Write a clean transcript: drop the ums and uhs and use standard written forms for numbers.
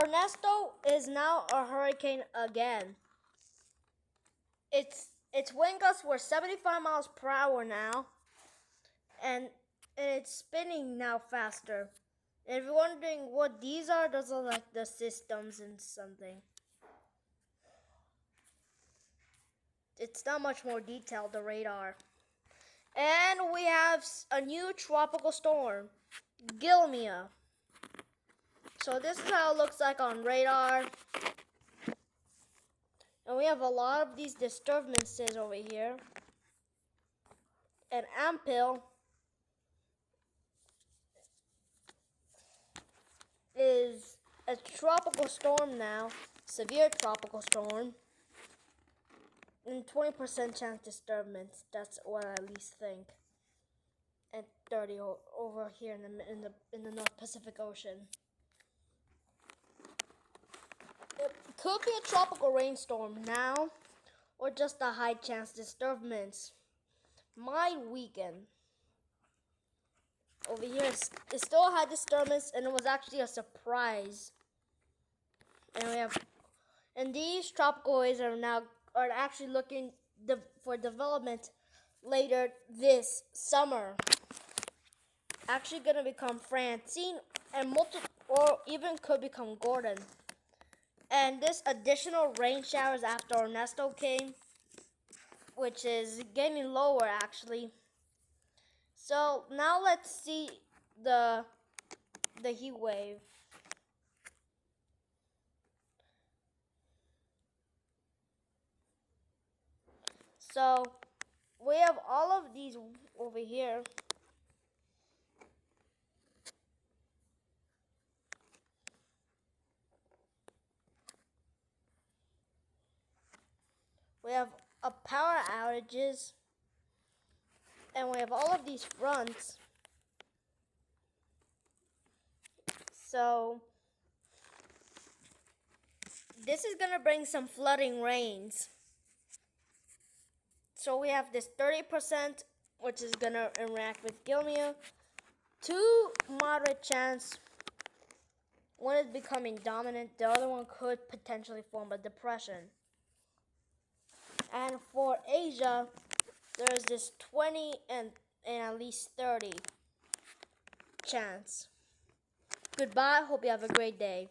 Ernesto is now a hurricane again. Its wind gusts were 75 miles per hour now, and it's spinning now faster. And if you're wondering what these are, those are like the systems and something. It's not much more detailed, the radar. And we have a new tropical storm, Gilmia. So this is how it looks like on radar. And we have a lot of these disturbances over here. And Ampil is a tropical storm now, severe tropical storm, and 20% chance disturbance. That's what I at least think. And 30 over here in the North Pacific Ocean. It could be a tropical rainstorm now, or just a high chance disturbance. Might weaken. Over here, it's still a high disturbance, and it was actually a surprise. And these tropical waves are actually looking for development later this summer. Actually, gonna become Francine or even could become Gordon. And this additional rain showers after Ernesto came, which is getting lower actually. So now let's see the heat wave. So we have all of these over here. We have power outages, and we have all of these fronts. So this is gonna bring some flooding rains. So we have this 30%, which is gonna interact with Gilmia. 2 moderate chance. One is becoming dominant. The other one could potentially form a depression. And for Asia, there's this 20 and at least 30 chance. Goodbye. Hope you have a great day.